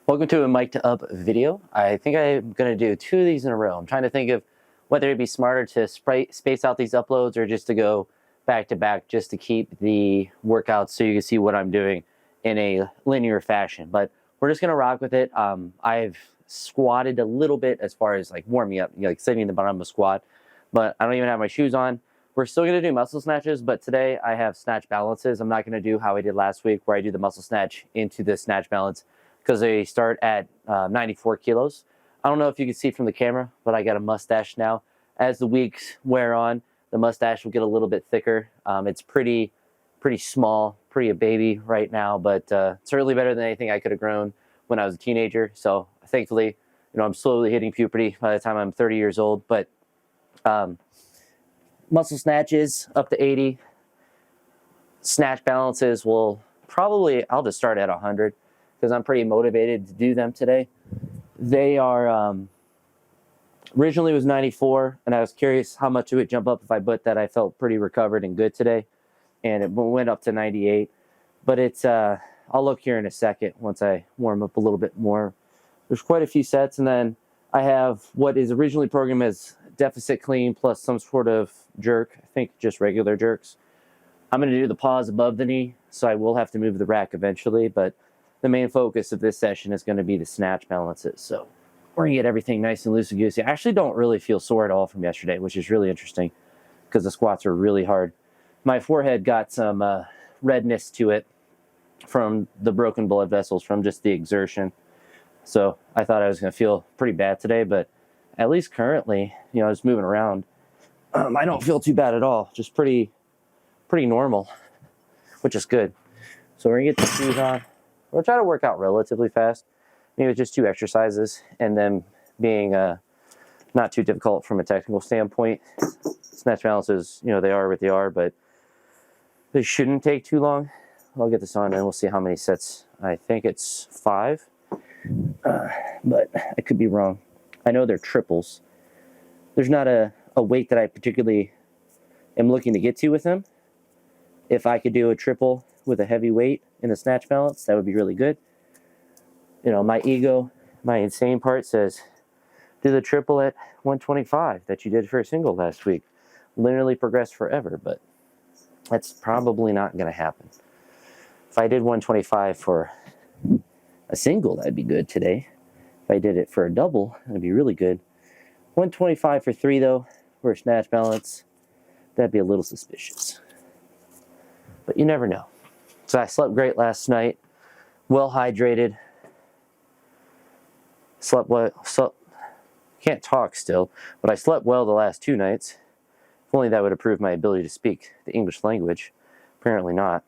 Welcome to a mic'd up video. I think I'm going to do 2 of these in a row. I'm trying to think of whether it'd be smarter to space out these uploads or just to go back to back just to keep the workouts so you can see what I'm doing in a linear fashion. But we're just going to rock with it. I've squatted a little bit as far as like warming up, like sitting in the bottom of a squat, but I don't even have my shoes on. We're still going to do muscle snatches, but today I have snatch balances. I'm not going to do how I did last week where I do the muscle snatch into the snatch balance, because they start at 94 kilos. I don't know if you can see from the camera, but I got a mustache now. As the weeks wear on, the mustache will get a little bit thicker. It's pretty small, pretty a baby right now, but it's certainly better than anything I could have grown when I was a teenager. So thankfully, I'm slowly hitting puberty by the time I'm 30 years old. But muscle snatches up to 80. Snatch balances will probably, I'll just start at 100. Because I'm pretty motivated to do them today. They are, originally was 94, and I was curious how much it would jump up if I put that. I felt pretty recovered and good today, and it went up to 98. But it's, I'll look here in a second once I warm up a little bit more. There's quite a few sets, and then I have what is originally programmed as deficit clean plus some sort of jerk. I think just regular jerks. I'm going to do the pause above the knee, so I will have to move the rack eventually, but the main focus of this session is going to be the snatch balances. So we're going to get everything nice and loosey-goosey. I actually don't really feel sore at all from yesterday, which is really interesting because the squats are really hard. My forehead got some redness to it from the broken blood vessels from just the exertion. So I thought I was going to feel pretty bad today, but at least currently, just moving around, I don't feel too bad at all. Just pretty normal, which is good. So we're going to get the shoes on. We'll try to work out relatively fast, maybe just 2 exercises, and then being not too difficult from a technical standpoint. Snatch balances, they are what they are, but they shouldn't take too long. I'll get this on and we'll see how many sets. I think it's 5, but I could be wrong. I know they're triples. There's not a weight that I particularly am looking to get to with them. If I could do a triple with a heavy weight in the snatch balance, that would be really good. My ego, my insane part says, do the triple at 125 that you did for a single last week. Linearly progress forever, but that's probably not going to happen. If I did 125 for a single, that'd be good today. If I did it for a double, that'd be really good. 125 for 3, though, for a snatch balance, that'd be a little suspicious. But you never know. So I slept great last night, well hydrated, slept well, can't talk still, but I slept well the last 2 nights. If only that would improve my ability to speak the English language. Apparently not.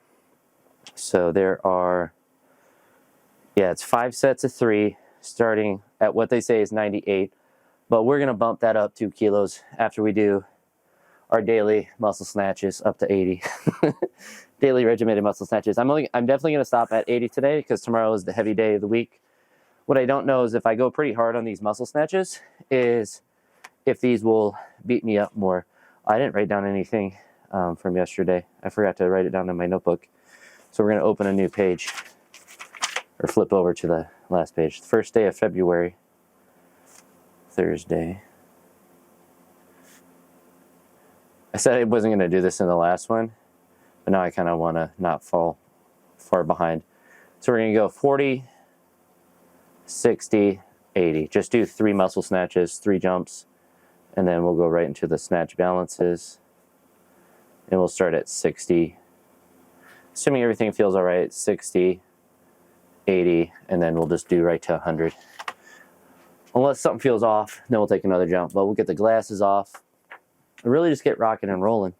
So there are, it's 5 sets of 3, starting at what they say is 98, but we're going to bump that up 2 kilos after we do our daily muscle snatches up to 80. Daily regimented muscle snatches. I'm definitely going to stop at 80 today because tomorrow is the heavy day of the week. What I don't know is if I go pretty hard on these muscle snatches is if these will beat me up more. I didn't write down anything from yesterday. I forgot to write it down in my notebook. So we're going to open a new page or flip over to the last page. The first day of February, Thursday. I said I wasn't going to do this in the last one, but now I kind of want to not fall far behind. So we're going to go 40, 60, 80. Just do 3 muscle snatches, 3 jumps, and then we'll go right into the snatch balances. And we'll start at 60. Assuming everything feels all right, 60, 80, and then we'll just do right to 100. Unless something feels off, then we'll take another jump. But we'll get the glasses off and really just get rocking and rolling.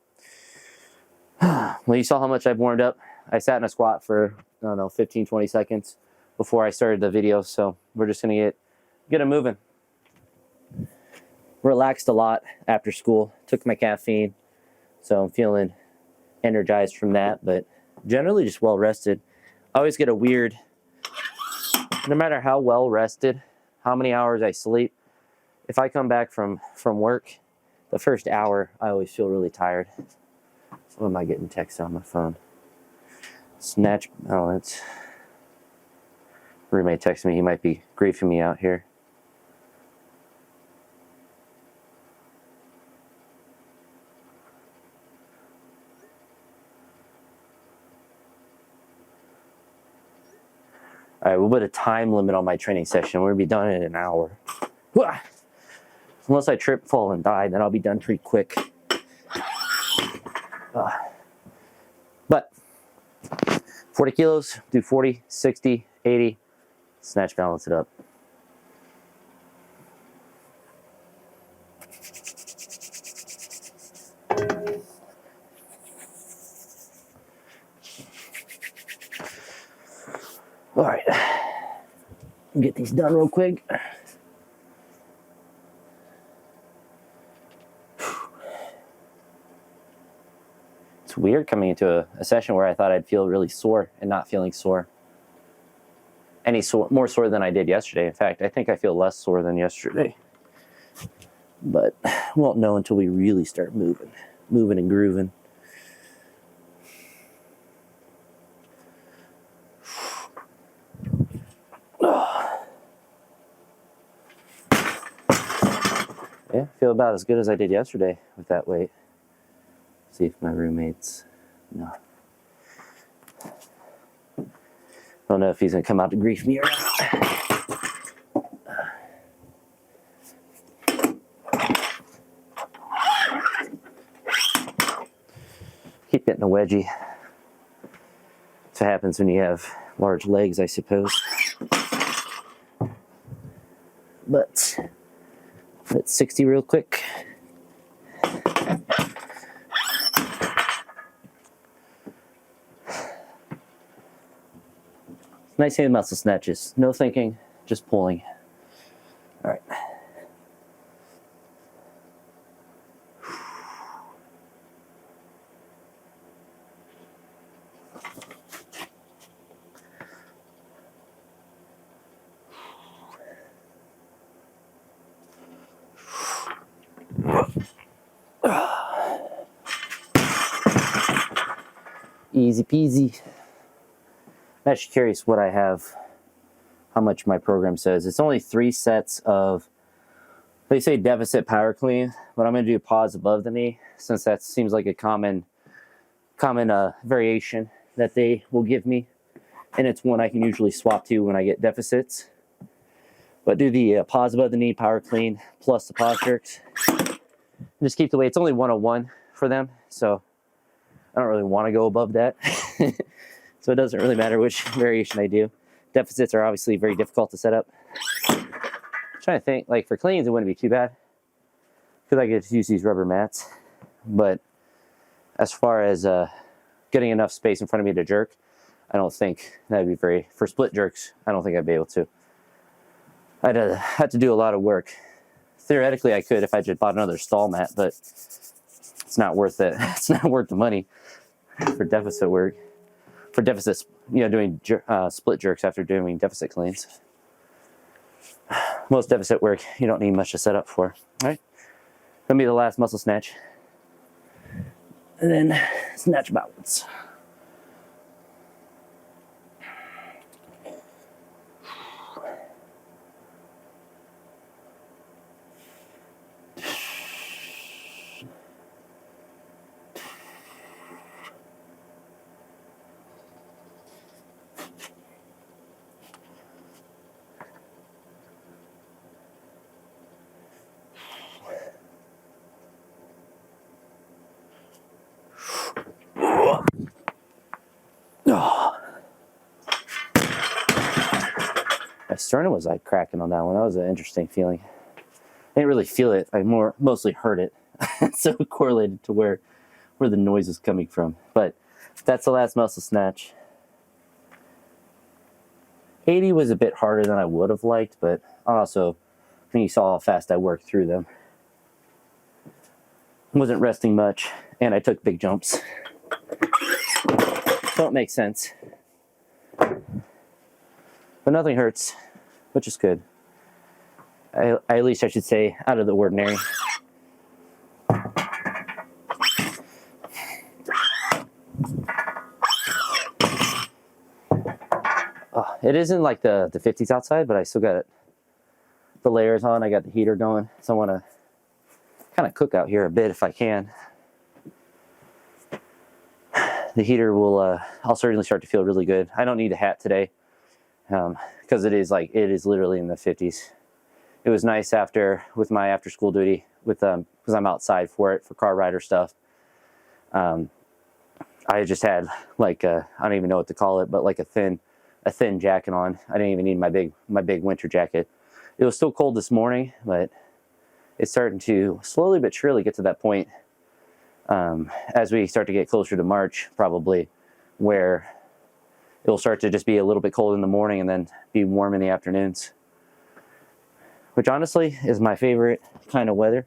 Well, you saw how much I've warmed up. I sat in a squat for, 15, 20 seconds before I started the video. So we're just going to get it moving. Relaxed a lot after school. Took my caffeine. So I'm feeling energized from that, but generally just well rested. I always get a weird, no matter how well rested, how many hours I sleep, if I come back from work, the first hour, I always feel really tired. What am I getting text on my phone? Snatch balance. Roommate texted me, he might be griefing me out here. All right, we'll put a time limit on my training session. We're gonna be done in an hour. Unless I trip, fall, and die, then I'll be done pretty quick. But 40 kilos, do 40, 60, 80, snatch, balance it up. All right, get these done real quick. It's weird coming into a session where I thought I'd feel really sore and not feeling sore. More sore than I did yesterday. In fact, I think I feel less sore than yesterday. But won't know until we really start moving and grooving. Yeah, feel about as good as I did yesterday with that weight. See if my roommates, no. Don't know if he's gonna come out to grief me or not. Keep getting a wedgie. That's what happens when you have large legs, I suppose. But let's 60 real quick. Nice hand muscle snatches. No thinking, just pulling. All right. Easy peasy. I'm actually curious what I have, how much my program says. It's only 3 sets of, they say deficit power clean, but I'm going to do pause above the knee since that seems like a common variation that they will give me. And it's one I can usually swap to when I get deficits. But do the pause above the knee power clean plus the pause jerks. Just keep the weight. It's only 101 for them, so I don't really want to go above that. So it doesn't really matter which variation I do. Deficits are obviously very difficult to set up. I'm trying to think, like for cleans, it wouldn't be too bad because I get to use these rubber mats. But as far as getting enough space in front of me to jerk, I don't think that'd be very, for split jerks, I don't think I'd be able to. I'd have to do a lot of work. Theoretically, I could if I just bought another stall mat, but it's not worth it. It's not worth the money for deficit work. For deficits, you know, doing split jerks after doing deficit cleans. Most deficit work, you don't need much to set up for. All right, gonna be the last muscle snatch, and then snatch balance. My sternum was like cracking on that one. That was an interesting feeling. I didn't really feel it. I mostly heard it. So it correlated to where the noise is coming from. But that's the last muscle snatch. 80 was a bit harder than I would have liked, but also, I think you saw how fast I worked through them. Wasn't resting much, and I took big jumps. So it makes sense. But nothing hurts, which is good. At least I should say out of the ordinary. It isn't like the 50s outside, but I still got the layers on. I got the heater going, so I want to kind of cook out here a bit if I can. The heater will, I'll certainly start to feel really good. I don't need a hat today because it is literally in the 50s. It was nice with my after school duty because I'm outside for car rider stuff. I just had like I don't even know what to call it, but like a thin jacket on. I didn't even need my big winter jacket. It was still cold this morning, but it's starting to slowly but surely get to that point as we start to get closer to March, probably, where it'll start to just be a little bit cold in the morning and then be warm in the afternoons, which honestly is my favorite kind of weather.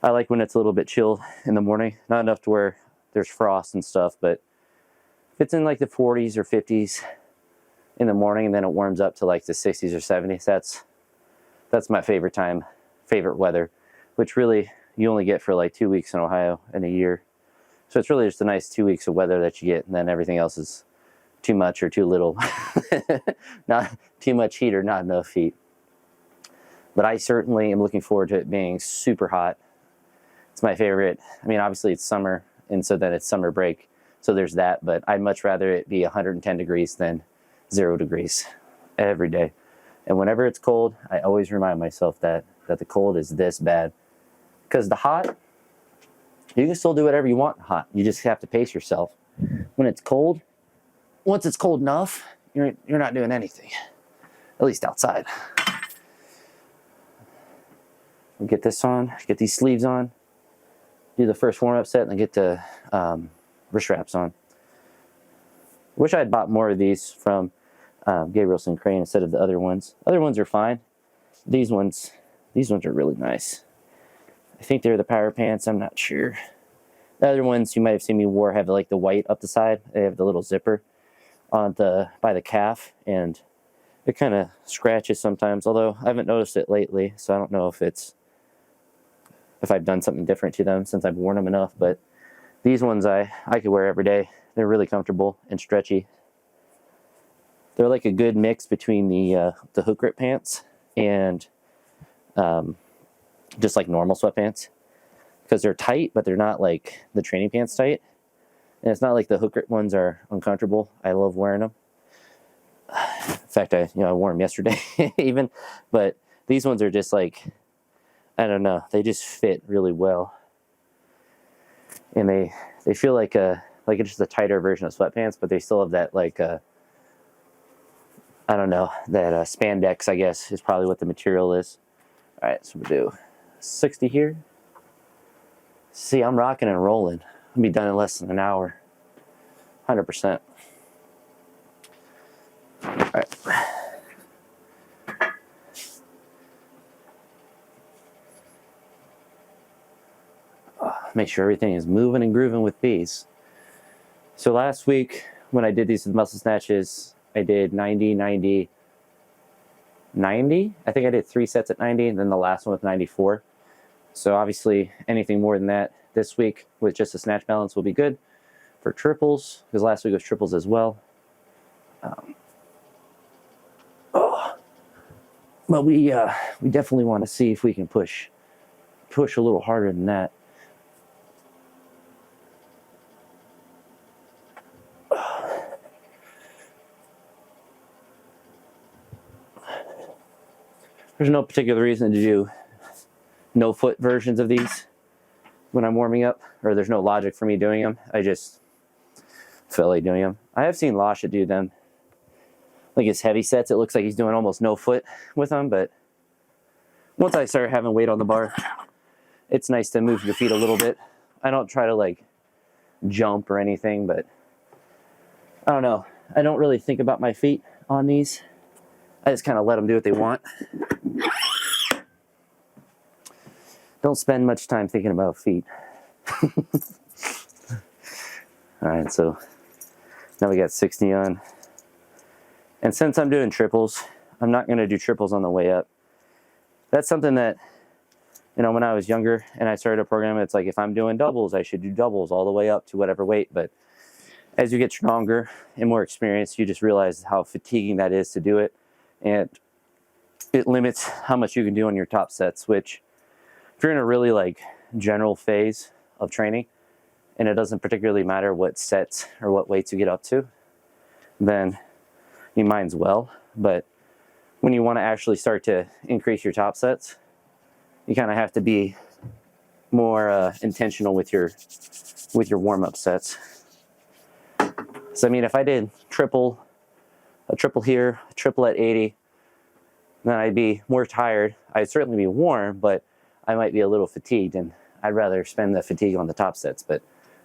I like when it's a little bit chilled in the morning, not enough to where there's frost and stuff, but if it's in like the 40s or 50s in the morning and then it warms up to like the 60s or 70s, that's my favorite weather, which really you only get for like 2 weeks in Ohio in a year. So it's really just a nice 2 weeks of weather that you get, and then everything else is too much or too little. Not too much heat or not enough heat. But I certainly am looking forward to it being super hot. It's my favorite. I mean, obviously it's summer, and so then it's summer break, so there's that, but I'd much rather it be 110 degrees than 0 degrees every day. And whenever it's cold, I always remind myself that the cold is this bad. Because the hot, you can still do whatever you want hot. You just have to pace yourself. When it's cold, once it's cold enough, you're not doing anything, at least outside. We'll get this on, get these sleeves on, do the first warm-up set, and then get the wrist wraps on. Wish I had bought more of these from Gabrielson Crane instead of the other ones. Other ones are fine. These ones are really nice. I think they're the power pants. I'm not sure. The other ones you might have seen me wear have like the white up the side. They have the little zipper on by the calf, and it kind of scratches sometimes. Although I haven't noticed it lately, so I don't know if I've done something different to them since I've worn them enough. But these ones I could wear every day. They're really comfortable and stretchy. They're like a good mix between the hook grip pants and just like normal sweatpants, because they're tight, but they're not like the training pants tight. And it's not like the hook grip ones are uncomfortable. I love wearing them. In fact, I wore them yesterday even, but these ones are just like, I don't know, they just fit really well. And they feel like it's just a tighter version of sweatpants, but they still have that like I don't know, that spandex, I guess, is probably what the material is. All right, so we'll do 60 here. See, I'm rocking and rolling. I'll be done in less than an hour. 100%. All right. Make sure everything is moving and grooving with these. So last week, when I did these muscle snatches, I did 90, 90, 90. I think I did 3 sets at 90, and then the last one with 94. So obviously, anything more than that this week with just a snatch balance will be good for triples, because last week was triples as well. But we definitely want to see if we can push a little harder than that. There's no particular reason to do no foot versions of these when I'm warming up, or there's no logic for me doing them. I just feel like doing them. I have seen Lasha do them. Like his heavy sets, it looks like he's doing almost no foot with them, but once I start having weight on the bar, it's nice to move your feet a little bit. I don't try to like jump or anything, but I don't know. I don't really think about my feet on these. I just kind of let them do what they want. Don't spend much time thinking about feet. All right, so now we got 60 on. And since I'm doing triples, I'm not going to do triples on the way up. That's something that, when I was younger and I started a program, it's like if I'm doing doubles, I should do doubles all the way up to whatever weight. But as you get stronger and more experienced, you just realize how fatiguing that is to do it. And it limits how much you can do on your top sets, which if you're in a really like general phase of training and it doesn't particularly matter what sets or what weights you get up to, then you might as well. But when you want to actually start to increase your top sets, you kind of have to be more intentional with your warm-up sets. So I mean, if I did a triple here, a triple at 80, then I'd be more tired. I'd certainly be warm, but I might be a little fatigued, and I'd rather spend the fatigue on the top sets. But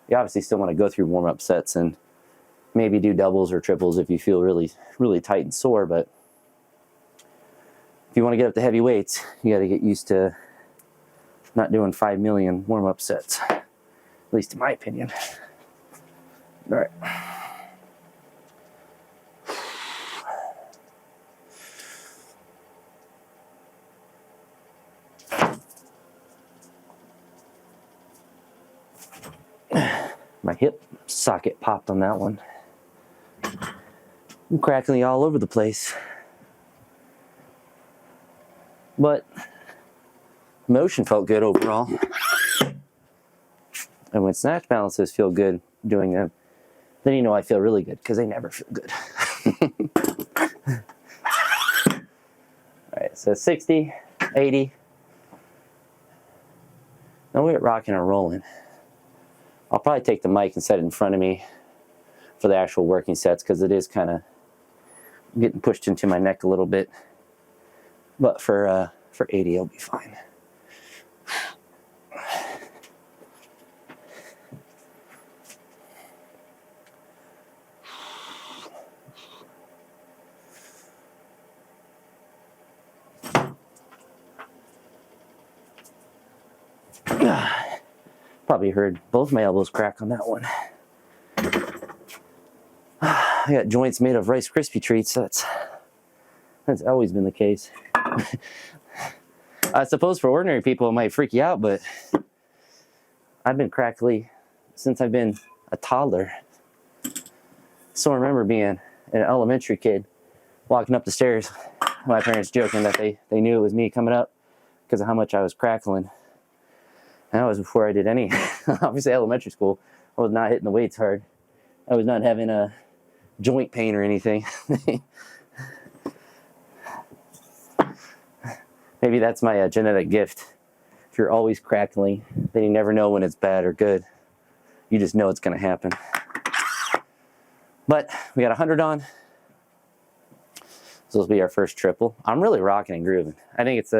you obviously still want to go through warm-up sets and maybe do doubles or triples if you feel really, really tight and sore. But if you want to get up to heavy weights, you got to get used to not doing 5 million warm-up sets, at least in my opinion. All right. My hip socket popped on that one. I'm crackling all over the place. But motion felt good overall. And when snatch balances feel good doing them, then you know I feel really good, because they never feel good. All right, so 60, 80. Now we're rocking and rolling. I'll probably take the mic and set it in front of me for the actual working sets, because it is kind of getting pushed into my neck a little bit. But for 80, it'll be fine. Probably heard both my elbows crack on that one. I got joints made of Rice Krispie treats. That's always been the case. I suppose for ordinary people it might freak you out, but I've been crackly since I've been a toddler. So I remember being an elementary kid walking up the stairs, my parents joking that they knew it was me coming up because of how much I was crackling. And that was before I did any, obviously elementary school. I was not hitting the weights hard. I was not having a joint pain or anything. Maybe that's my genetic gift. If you're always crackling, then you never know when it's bad or good. You just know it's going to happen. But we got 100 on. This will be our first triple. I'm really rocking and grooving. I think it's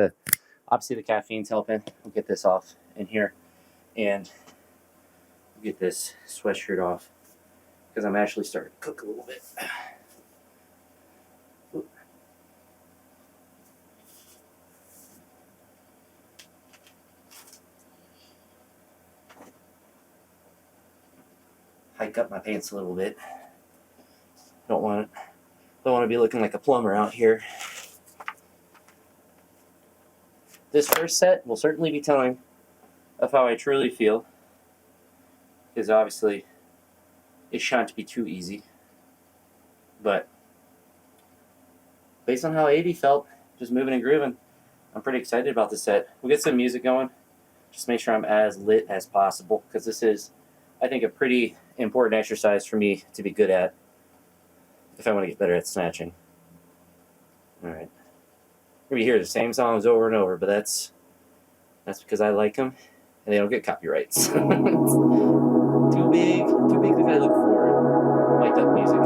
obviously the caffeine's helping. We'll get this off in here and get this sweatshirt off, because I'm actually starting to cook a little bit. Hike up my pants a little bit. Don't want to be looking like a plumber out here. This first set will certainly be telling of how I truly feel, because obviously it shan't be too easy. But based on how 80 felt, just moving and grooving, I'm pretty excited about this set. We'll get some music going. Just make sure I'm as lit as possible, because this is, I think, a pretty important exercise for me to be good at if I want to get better at snatching. All right. We hear the same songs over and over, but that's because I like them and they don't get copyrights. Too big things I look for. Mic'd up music.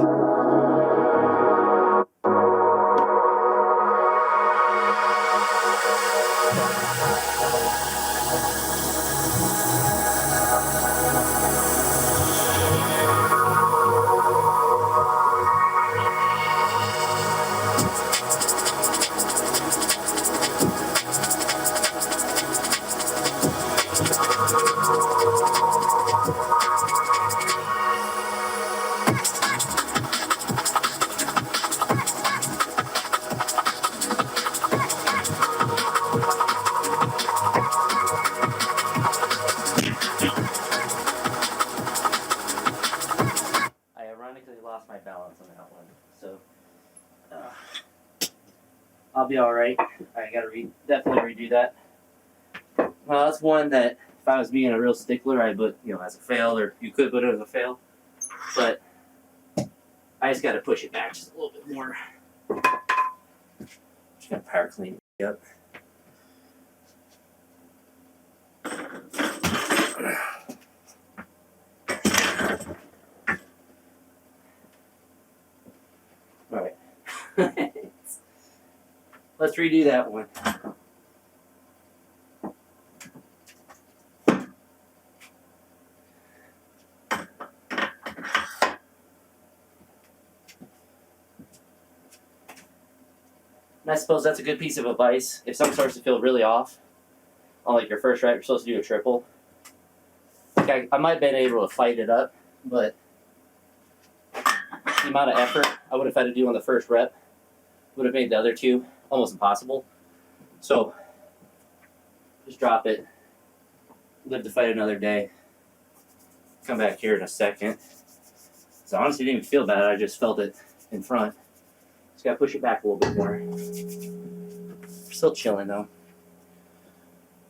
be all right. I gotta definitely redo that. Well, that's one that if I was being a real stickler, I'd put, as a fail, or you could put it as a fail. But I just gotta push it back just a little bit more. Just gotta power clean it up. All right. Let's redo that one. And I suppose that's a good piece of advice. If something starts to feel really off, on like your first rep, you're supposed to do a triple. Like I might have been able to fight it up, but the amount of effort I would have had to do on the first rep would have made the other two almost impossible. So just drop it, live to fight another day. Come back here in a second. So honestly, it didn't even feel bad. I just felt it in front. Just gotta push it back a little bit more. Still chilling though.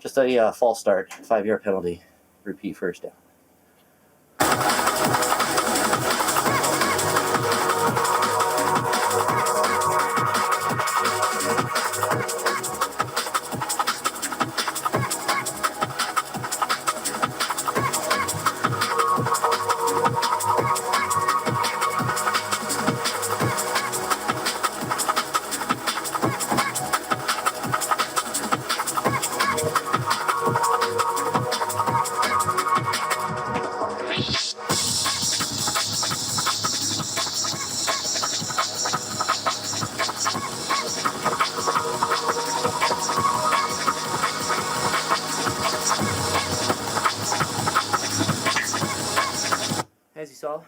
Just a false start, 5-yard penalty. Repeat first down. As you saw,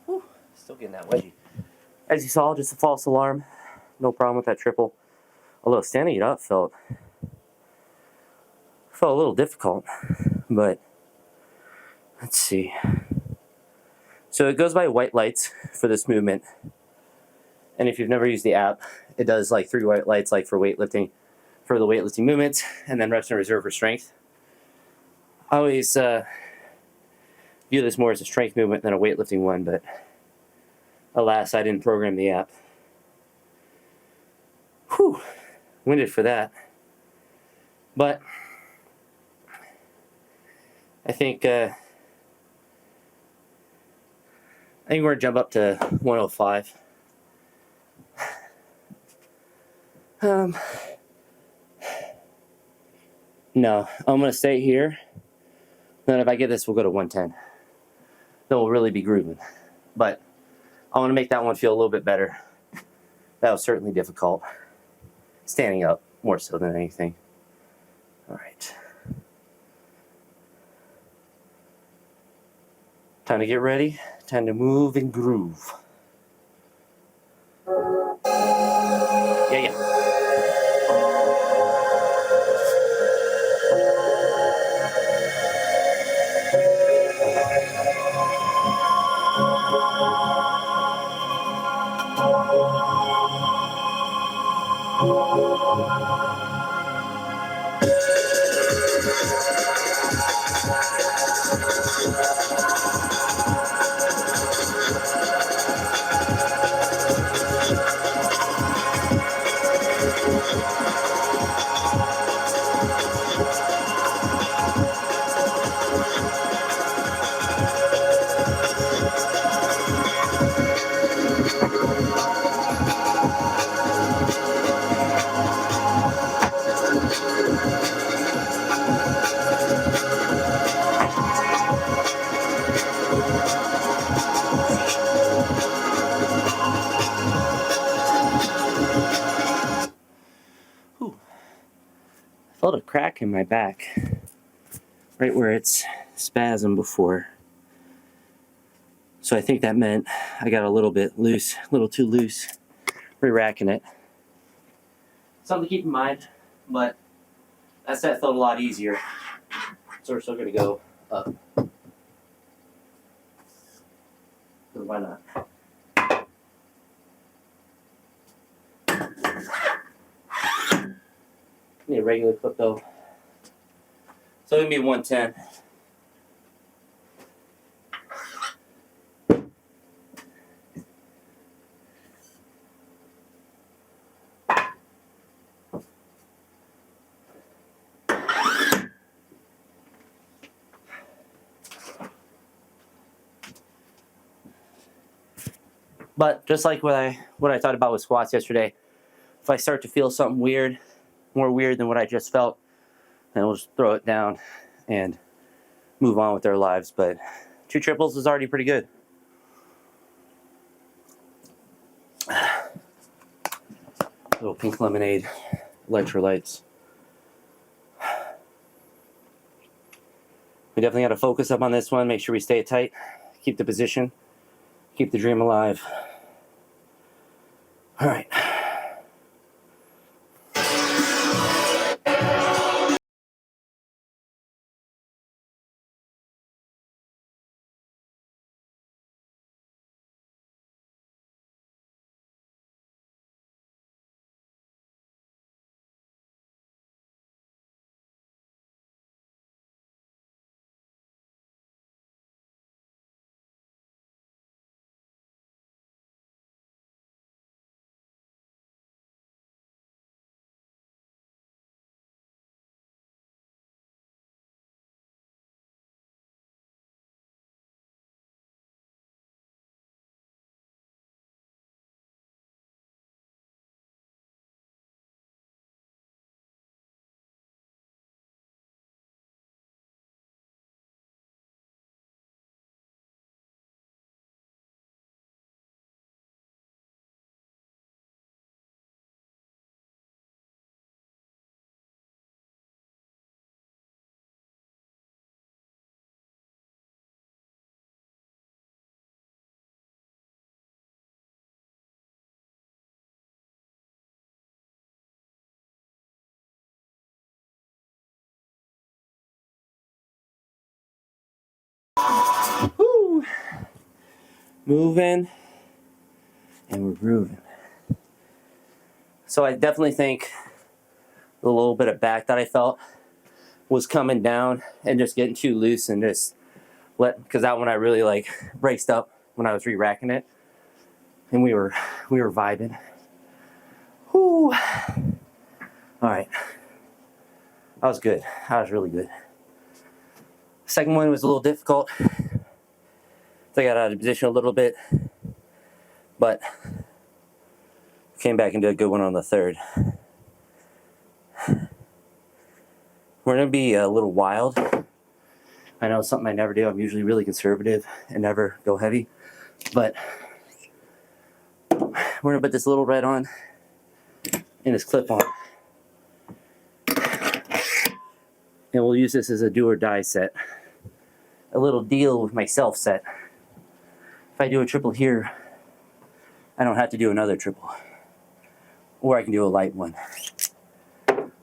whew, still getting that wedgie. As you saw, just a false alarm. No problem with that triple. Although standing it up felt a little difficult, but let's see. So it goes by white lights for this movement. And if you've never used the app, it does like 3 white lights like for weightlifting, for the weightlifting movements, and then reps in reserve for strength. I always view this more as a strength movement than a weightlifting one, but alas, I didn't program the app. Whew, winded for that. But I think we're gonna jump up to 105. No, I'm gonna stay here. Then if I get this, we'll go to 110. Then we'll really be grooving. But I want to make that one feel a little bit better. That was certainly difficult. Standing up, more so than anything. All right. Time to get ready. Time to move and groove. Yeah. Felt a crack in my back, right where it's spasmed before. So I think that meant I got a little bit loose, a little too loose, re-racking it. Something to keep in mind, but that set felt a lot easier. So we're still gonna go up. Why not? Need a regular clip though. So it's gonna be 110. But just like what I thought about with squats yesterday, if I start to feel something weird, more weird than what I just felt, then we'll just throw it down and move on with our lives. But 2 triples is already pretty good. Little pink lemonade, electrolytes. We definitely got to focus up on this one. Make sure we stay tight, keep the position, keep the dream alive. All right. Woo. Moving, and we're grooving. So I definitely think the little bit of back that I felt was coming down and just getting too loose and just because that one I really like braced up when I was re-racking it, and we were vibing. Whoo. All right, that was good. That was really good. Second one was a little difficult. So I got out of position a little bit, but came back and did a good one on the third. We're gonna be a little wild. I know it's something I never do. I'm usually really conservative and never go heavy, but we're gonna put this little red on and this clip on, and we'll use this as a do or die set, a little deal with myself set. If I do a triple here, I don't have to do another triple, or I can do a light one.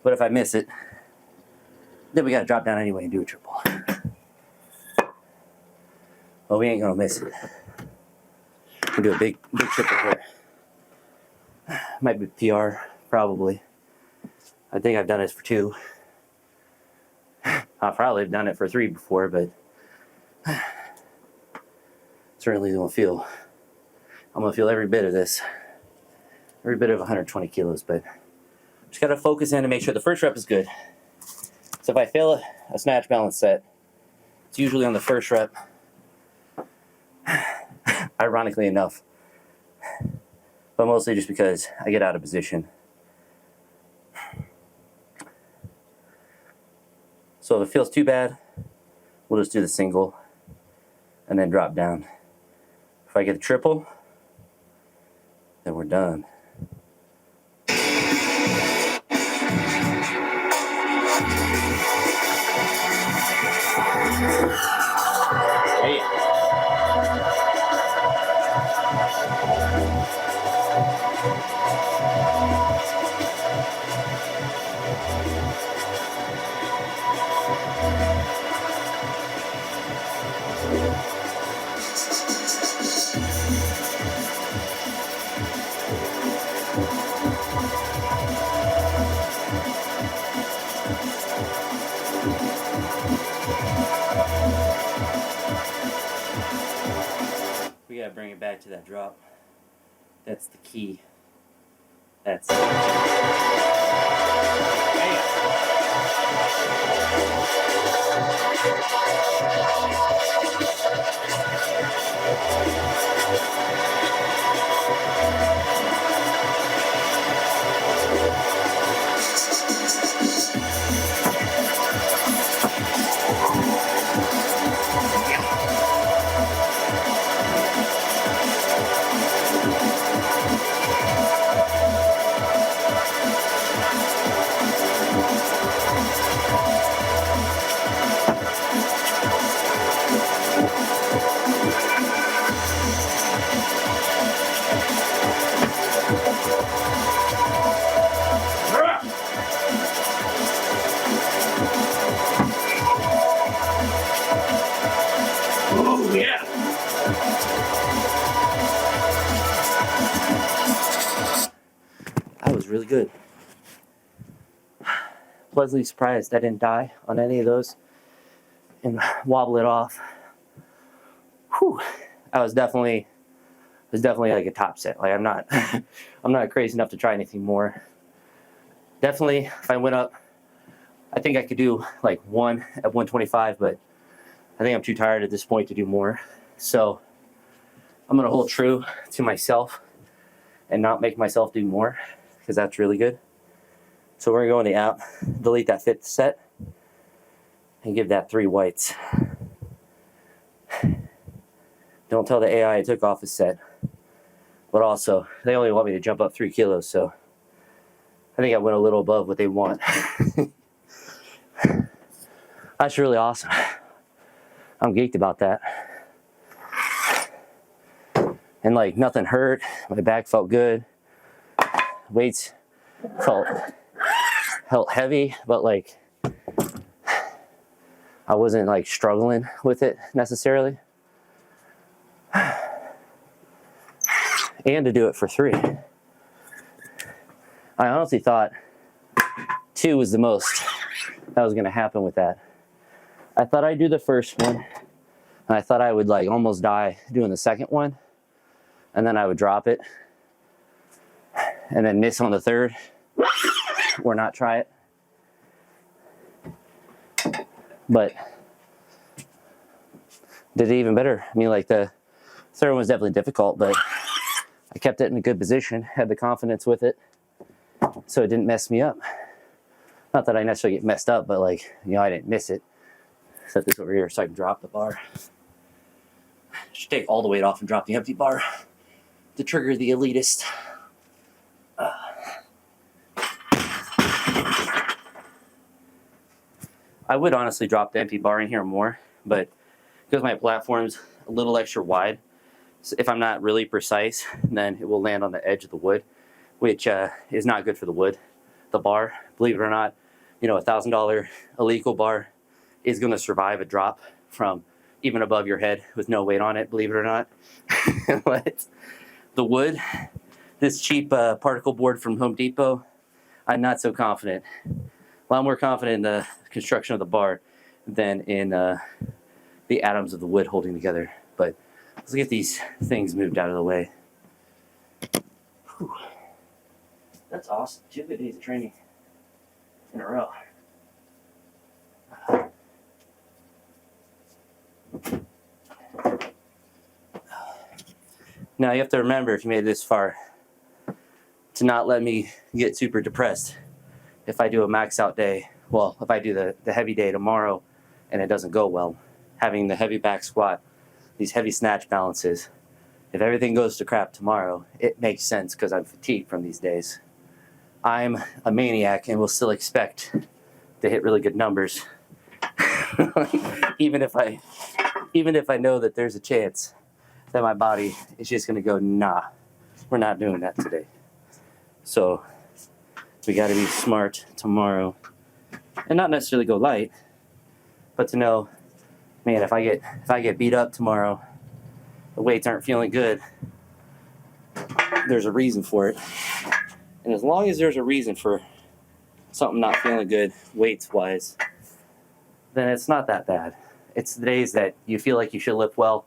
But if I miss it, then we gotta drop down anyway and do a triple. Well, we ain't gonna miss it. We'll do a big triple here. Might be PR, probably. I think I've done this for 2. I probably have done it for 3 before, but certainly I'm gonna feel every bit of this, every bit of 120 kilos, but just gotta focus in to make sure the first rep is good. So if I fail a snatch balance set, it's usually on the first rep, ironically enough, but mostly just because I get out of position. So if it feels too bad, we'll just do the single and then drop down. If I get a triple, then we're done. Hey. that drop. That's the key. That's that was really good. Pleasantly surprised I didn't die on any of those and wobble it off. Whew. I was definitely like a top set. Like I'm not crazy enough to try anything more. Definitely, if I went up, I think I could do like one at 125, but I think I'm too tired at this point to do more. So I'm gonna hold true to myself and not make myself do more, because that's really good. So we're gonna go in the app, delete that fifth set, and give that 3 whites. Don't tell the AI I took off a set, but also they only want me to jump up 3 kilos, so I think I went a little above what they want. That's really awesome. I'm geeked about that. And like nothing hurt, my back felt good. Weights felt heavy, but like I wasn't like struggling with it necessarily. And to do it for 3. I honestly thought 2 was the most that was gonna happen with that. I thought I'd do the first one, and I thought I would like almost die doing the second one, and then I would drop it, and then miss on the third, or not try it. But did it even better. I mean, like the third one was definitely difficult, but I kept it in a good position, had the confidence with it, so it didn't mess me up. Not that I necessarily get messed up, but like, you know, I didn't miss it. Set this over here so I can drop the bar. Should take all the weight off and drop the empty bar to trigger the elitist. I would honestly drop the empty bar in here more, but because my platform's a little extra wide, so if I'm not really precise, then it will land on the edge of the wood, which is not good for the wood. The bar, believe it or not, you know, $1,000 illegal bar is going to survive a drop from even above your head with no weight on it, believe it or not. But the wood, this cheap particle board from Home Depot, I'm not so confident. A lot more confident in the construction of the bar than in the atoms of the wood holding together. But let's get these things moved out of the way. Whew. That's awesome. 2 good days of training in a row. Now you have to remember, if you made it this far, to not let me get super depressed if I do a max out day. Well, if I do the heavy day tomorrow and it doesn't go well, having the heavy back squat, these heavy snatch balances, if everything goes to crap tomorrow, it makes sense because I'm fatigued from these days. I'm a maniac and will still expect to hit really good numbers. even if I know that there's a chance that my body is just gonna go, nah, we're not doing that today. So we gotta be smart tomorrow and not necessarily go light, but to know, man, if I get beat up tomorrow, the weights aren't feeling good, there's a reason for it. And as long as there's a reason for something not feeling good weights wise, then it's not that bad. It's the days that you feel like you should lift well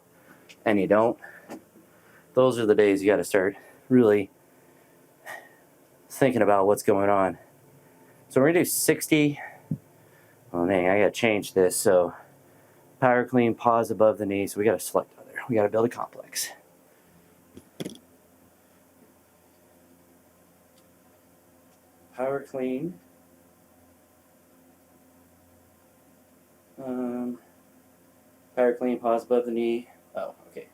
and you don't. those are the days you got to start really thinking about what's going on. So we're gonna do 60. Oh dang, I gotta change this. So power clean, pause above the knee. So we gotta select other. We gotta build a complex. Power clean. Power clean, pause above the knee. Oh, okay.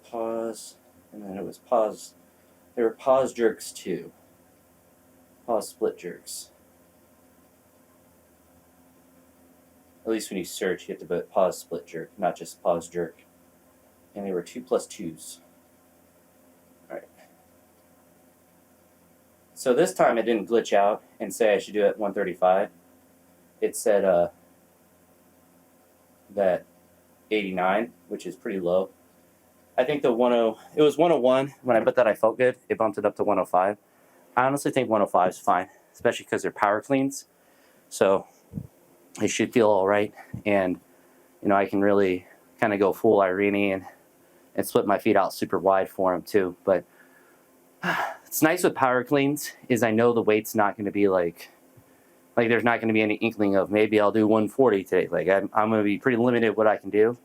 Pause, and then it was pause. There were pause jerks too. Pause split jerks. At least when you search, you have to put pause split jerk, not just pause jerk. And they were 2+2s. Alright. So this time it didn't glitch out and say I should do it at 135. It said that 89, which is pretty low. I think the it was 101. When I put that, I felt good. It bumped it up to 105. I honestly think 105 is fine, especially because they're power cleans. So it should feel all right. And, you know, I can really kind of go full Irene and split my feet out super wide for them too. But it's nice with power cleans is I know the weight's not going to be like there's not going to be any inkling of maybe I'll do 140 today. Like I'm going to be pretty limited what I can do.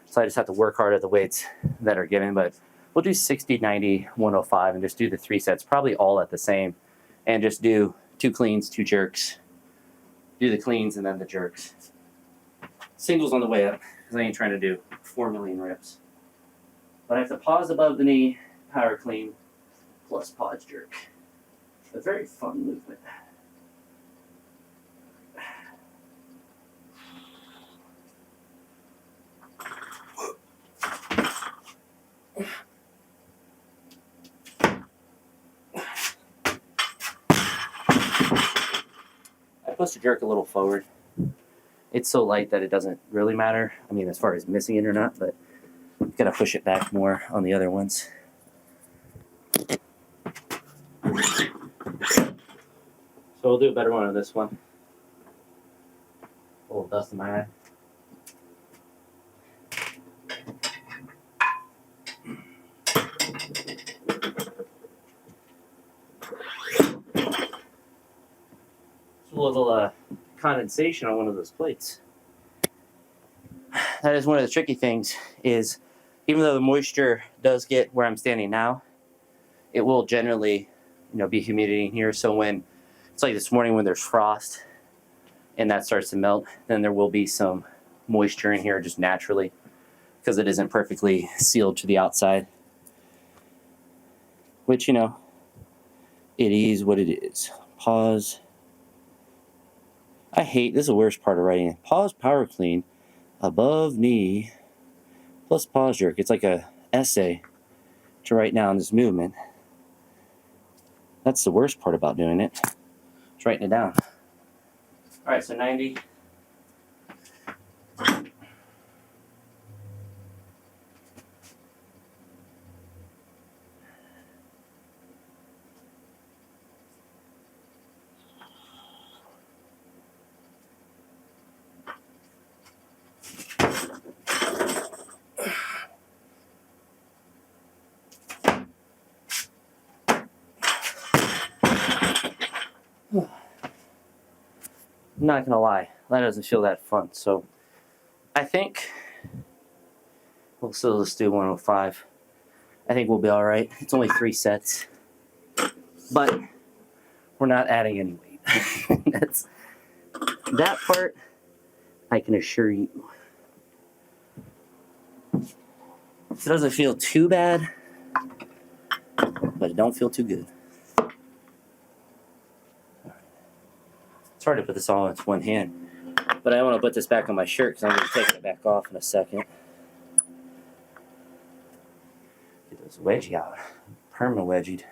So I just have to work hard at the weights that are given. But we'll do 60, 90, 105 and just do the 3 sets, probably all at the same. And just do 2 cleans, 2 jerks. Do the cleans and then the jerks. Singles on the way up, because I ain't trying to do 4 million reps. But I have to pause above the knee, power clean, plus pause jerk. A very fun movement. I push the jerk a little forward. It's so light that it doesn't really matter. I mean, as far as missing it or not, but I'm gonna push it back more on the other ones. So we'll do a better one on this one. A little dust in my eye. A little condensation on one of those plates. That is one of the tricky things is even though the moisture does get where I'm standing now, it will generally, you know, be humidity in here. So when it's like this morning when there's frost and that starts to melt, then there will be some moisture in here just naturally because it isn't perfectly sealed to the outside. Which, you know, it is what it is. Pause. I hate, this is the worst part of writing it. Pause, power clean, above knee, plus pause jerk. It's like a essay to write down this movement. That's the worst part about doing it. Just writing it down. All right, so 90. I'm not gonna lie, that doesn't feel that fun. So I think we'll still just do 105. I think we'll be all right. It's only 3 sets, but we're not adding any weight. That's that part. I can assure you, it doesn't feel too bad, but it don't feel too good. It's hard to put this all in one hand, but I want to put this back on my shirt because I'm going to take it back off in a second. Get this wedgie out. Perma wedgied.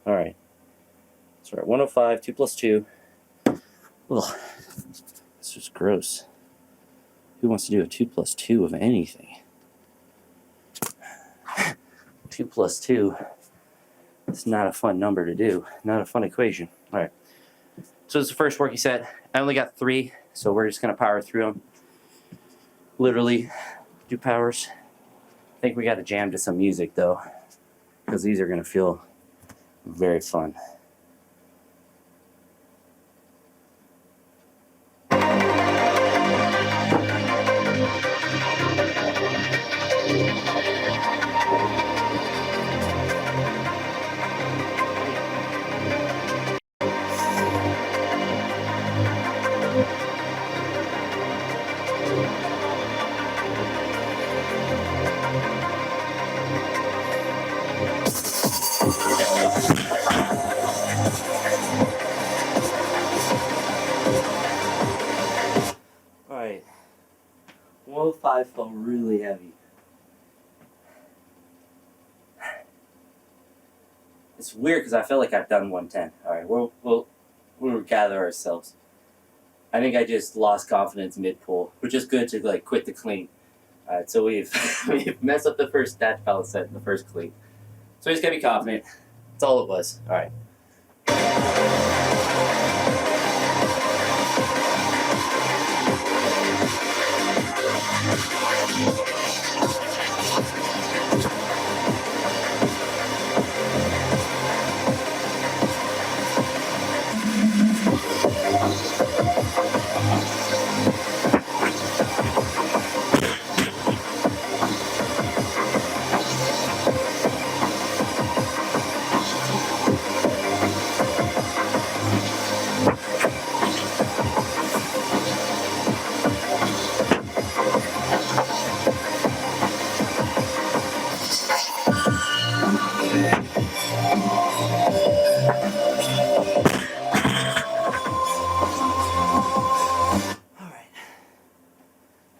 All right. So we're at 105, 2 plus 2. Ugh. It's just gross. Who wants to do a 2 plus 2 of anything? 2 plus 2. It's not a fun number to do, not a fun equation. All right, so this is the first working set. I only got 3, so we're just gonna power through them. Literally do powers. I think we got to jam to some music though, because these are gonna feel very fun. Alright, 105 felt really heavy. It's weird because I feel like I've done 110. Alright, we'll gather ourselves. I think I just lost confidence mid-pull, which is good to like quit the clean. Alright, so we've messed up the first snatch balance set in the first clean. So we just gotta be confident. That's all it was. Alright.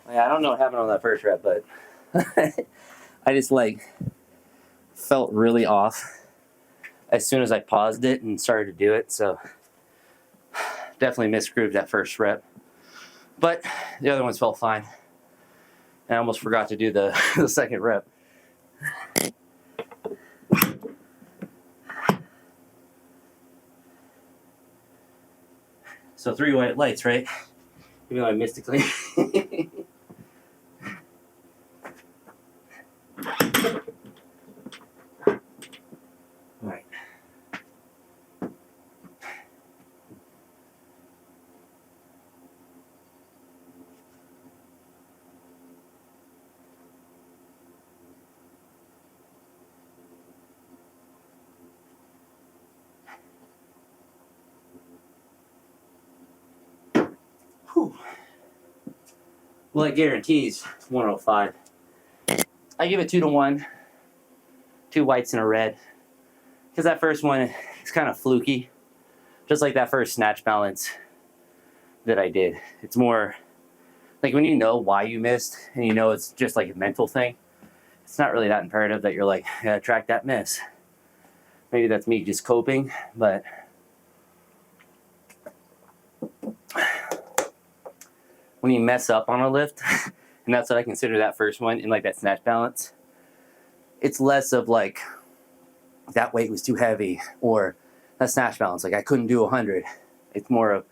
I don't know what happened on that first rep, but I just like felt really off as soon as I paused it and started to do it. So definitely misgrooved that first rep, but the other ones felt fine. And I almost forgot to do the, the second rep. So 3 white lights, right? Even though I missed it clean. Right. Whew. Well, it guarantees 105. I give it 2 to 1. 2 whites and a red. Because that first one is kind of fluky. Just like that first snatch balance that I did. It's more like when you know why you missed and you know it's just like a mental thing, it's not really that imperative that you're like, yeah, track that miss. Maybe that's me just coping, but when you mess up on a lift, and that's what I consider that first one in like that snatch balance, it's less of like that weight was too heavy or that snatch balance, like I couldn't do 100. It's more of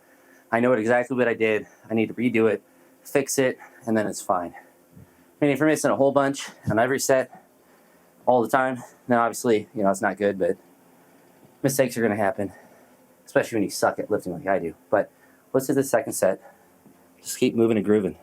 I know exactly what I did, I need to redo it, fix it, and then it's fine. I mean, if you're missing a whole bunch on every set all the time, then obviously, you know, it's not good, but mistakes are going to happen, especially when you suck at lifting like I do. But let's do the second set. Just keep moving and grooving.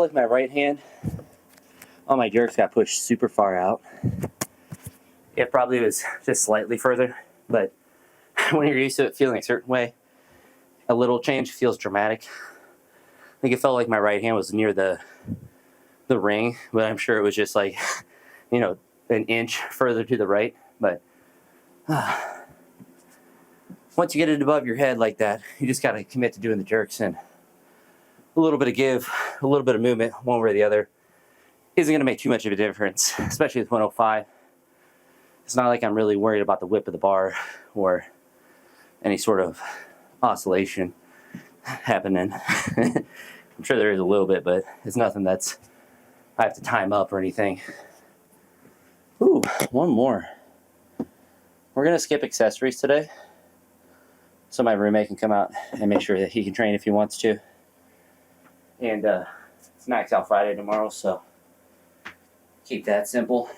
like my right hand on my jerks got pushed super far out. It probably was just slightly further, but when you're used to it feeling a certain way, a little change feels dramatic. I think it felt like my right hand was near the ring, but I'm sure it was just like, you know, an inch further to the right. But once you get it above your head like that, you just got to commit to doing the jerks, and a little bit of give, a little bit of movement, one way or the other, isn't going to make too much of a difference, especially with 105. It's not like I'm really worried about the whip of the bar or any sort of oscillation happening. I'm sure there is a little bit, but it's nothing that's I have to time up or anything. Ooh, one more. We're going to skip accessories today, so my roommate can come out and make sure that he can train if he wants to. And it's Max Out Friday tomorrow, so keep that simple.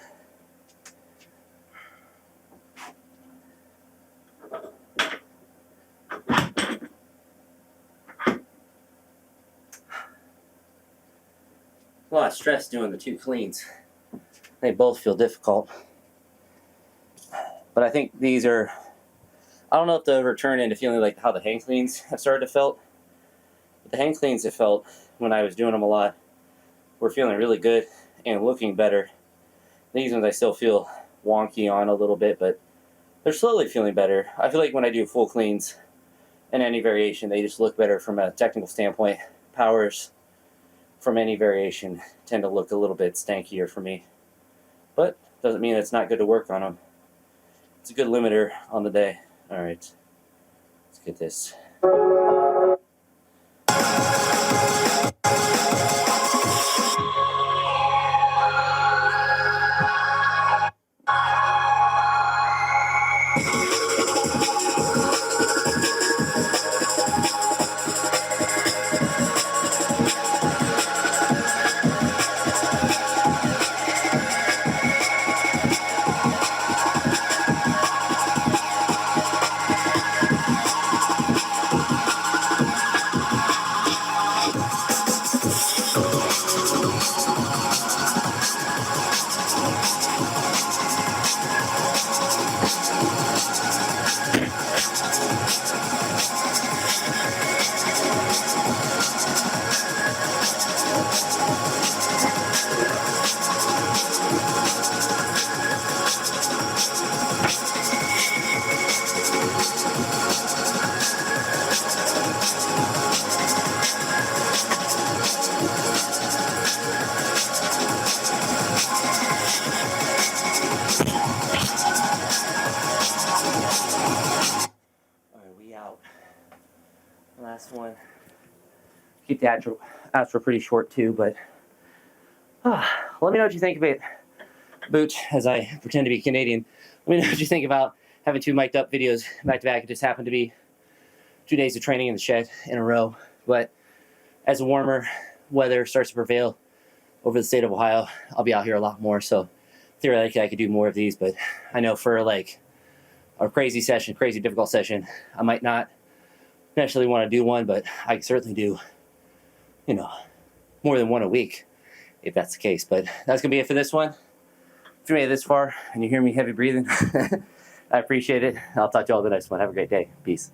A lot of stress doing the two cleans. They both feel difficult. But I think these are, I don't know if they'll return into feeling like how the hang cleans have started to felt. But the hang cleans have felt, when I was doing them a lot, were feeling really good and looking better. These ones I still feel wonky on a little bit, but they're slowly feeling better. I feel like when I do full cleans and any variation, they just look better from a technical standpoint. Powers from any variation tend to look a little bit stankier for me. But doesn't mean it's not good to work on them. It's a good limiter on the day. All right, let's get this. Last one. Keep the outro pretty short too, but let me know what you think of it, Booch, as I pretend to be Canadian. Let me know what you think about having two mic'd up videos back to back. It just happened to be 2 days of training in the shed in a row, but as the warmer weather starts to prevail over the state of Ohio, I'll be out here a lot more, so theoretically I could do more of these, but I know for like a crazy session, crazy difficult session, I might not necessarily want to do one, but I can certainly do, you know, more than one a week if that's the case. But that's gonna be it for this one. If you made it this far and you hear me heavy breathing, I appreciate it. I'll talk to you all the next one. Have a great day. Peace.